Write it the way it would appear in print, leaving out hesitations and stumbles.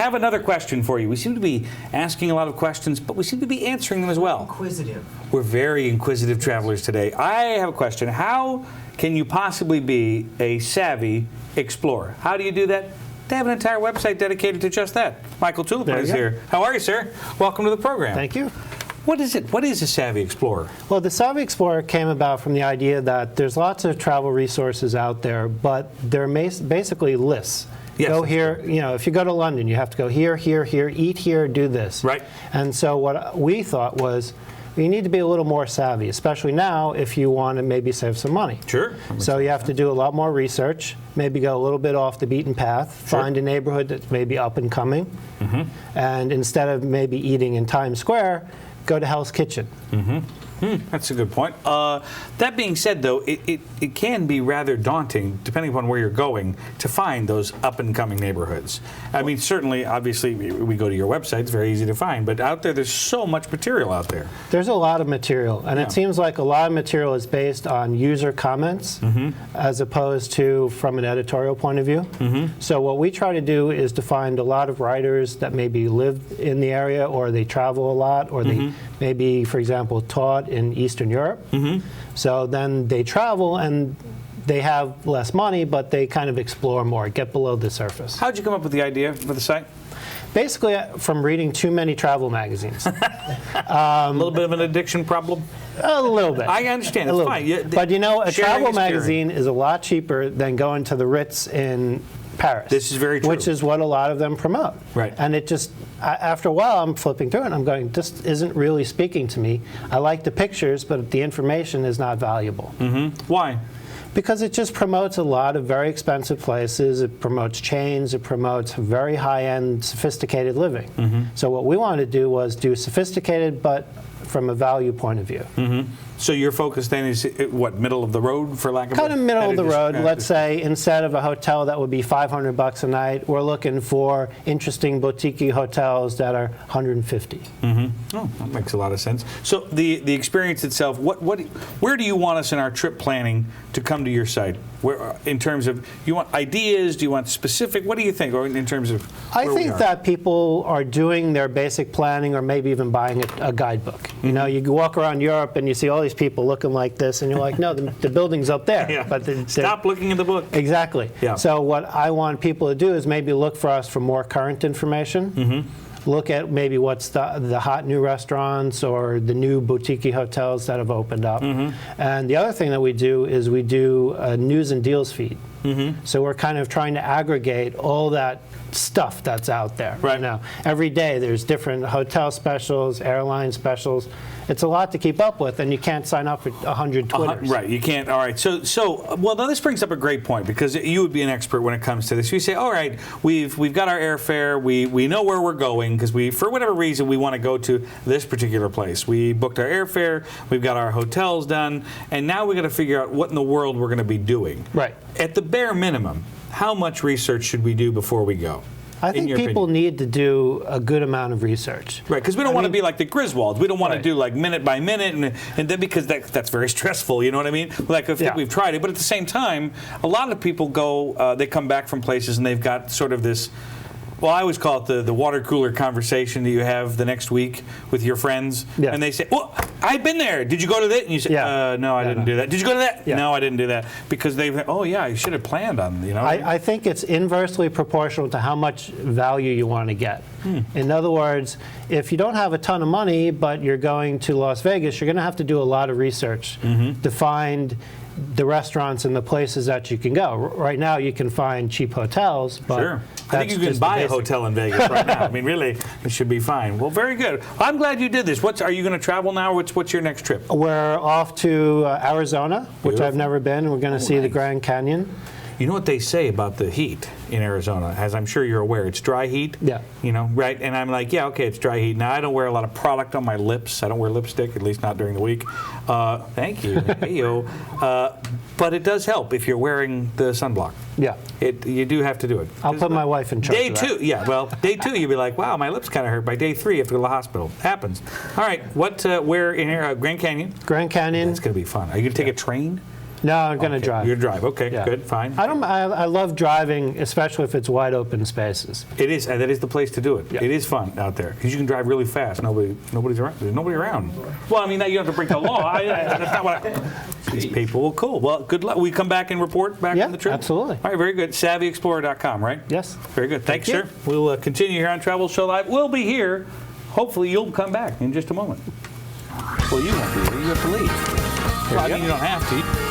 I have another question for you. We seem to be asking a lot of questions, but we seem to be answering them as well. Inquisitive. We're very inquisitive travelers today. I have a question. How can you possibly be a savvy explorer? How do you do that? They have an entire website dedicated to just that. Michael Tulipan is here. How are you, sir? Welcome to the program. Thank you. What is it? What is a Savvy Explorer? Well, the Savvy Explorer came about from the idea that there's lots of travel resources out there, but they're basically lists. Yes, go here, you know, if you go to London, you have to go here, here, here, eat here, do this. Right. And so what we thought was, you need to be a little more savvy, especially now if you want to maybe save some money. Sure. So you have to do a lot more research, maybe go a little bit off the beaten path, find a neighborhood that's maybe up and coming, and instead of maybe eating in Times Square, go to Hell's Kitchen. That's a good point. That being said, though, it can be rather daunting, depending upon where you're going, to find those up-and-coming neighborhoods. I mean, certainly, obviously, we go to your website, it's very easy to find, but out there's so much material out there. There's a lot of material, and it seems like a lot of material is based on user comments as opposed to from an editorial point of view. So what we try to do is to find a lot of writers that maybe live in the area, or they travel a lot, or they maybe, for example, taught in Eastern Europe. So then they travel and they have less money, but they kind of explore more, get below the surface. How'd you come up with the idea for the site? Basically, from reading too many travel magazines. A little bit of an addiction problem? A little bit. I understand. It's fine. But you know, a travel magazine magazine is a lot cheaper than going to the Ritz in Paris. This is very true. Which is what a lot of them promote. Right. And it just, after a while, I'm flipping through it and I'm going, this isn't really speaking to me. I like the pictures, but the information is not valuable. Why? Because it just promotes a lot of very expensive places. It promotes chains. It promotes very high-end, sophisticated living. So what we wanted to do was do sophisticated, but from a value point of view. So your focus then is what, middle of the road, for lack of kind of middle of the road. Let's say instead of a hotel that would be $500 a night, we're looking for interesting boutique hotels that are $150. Oh, that makes a lot of sense. So the experience itself, where do you want us in our trip planning to come to your site? Where, in terms of, you want ideas? Do you want specific? What do you think, or in terms of? I think that people are doing their basic planning, or maybe even buying a guidebook. You know, you walk around Europe and you see all these people looking like this, and you're like, no, the building's up there. But stop looking at the book. Exactly. So what I want people to do is maybe look for us for more current information. Look at maybe what's the hot new restaurants or the new boutique hotels that have opened up. And the other thing that we do is we do a news and deals feed. So we're kind of trying to aggregate all that stuff that's out there right now. Every day there's different hotel specials, airline specials. It's a lot to keep up with, and you can't sign up for 100 Twitters. Right, you can't. All right, so well, now this brings up a great point, because you would be an expert when it comes to this. You say, all right, we've got our airfare, we know where we're going, because for whatever reason we want to go to this particular place. We booked our airfare, we've got our hotels done, and now we've got to figure out what in the world we're going to be doing. Right. At the bare minimum, how much research should we do before we go? I think people need to do a good amount of research. Right, because we don't want to be like the Griswolds. We don't want to do like minute by minute, and then because that's very stressful, you know what I mean? Like, I think we've tried it, but at the same time, a lot of people go, they come back from places and they've got sort of this, well, I always call it the water cooler conversation that you have the next week with your friends. And they say, well, I've been there. Did you go to that? And you say, no, I didn't do that. Did you go to that? No, I didn't do that. Because they think, oh, yeah, you should have planned on, you know. I think it's inversely proportional to how much value you want to get. In other words, if you don't have a ton of money, but you're going to Las Vegas, you're going to have to do a lot of research to find the restaurants and the places that you can go. Right now, you can find cheap hotels, but I think you can buy a hotel in Vegas right now. I mean, really, it should be fine. Well, very good. I'm glad you did this. Are you going to travel now? What's your next trip? We're off to Arizona, which I've never been, and we're going to see the Grand Canyon. You know what they say about the heat in Arizona, as I'm sure you're aware, it's dry heat. You know, right? And I'm like, yeah, okay, it's dry heat. Now, I don't wear a lot of product on my lips. I don't wear lipstick, at least not during the week. Thank you. Hey-yo. But it does help if you're wearing the sunblock. You do have to do it. I'll put my wife in charge Day of that. 2, well, day 2, you'll be like, wow, my lips kind of hurt. By day 3, you have to go to the hospital. Happens. All right, where in here? Grand Canyon? Grand Canyon. That's going to be fun. Are you going to take a train? No, I'm going to drive. You drive. Okay, Yeah. good, fine. I love driving, especially if it's wide open spaces. It is, and that is the place to do it. Yeah. It is fun out there because you can drive really fast. Nobody's around. There's nobody around. Well, I mean, you don't have to break the law. That's not what these people. Well, cool. Well, good luck. We come back and report back on the trip? Absolutely. All right, very good. SavvyExplorer.com, right? Yes. Very good. Thanks, Thank sir. We'll continue here on Travel Show Live. We'll be here. Hopefully, you'll come back in just a moment. Well, you won't be here. You have to leave. Well, I mean, you don't have to.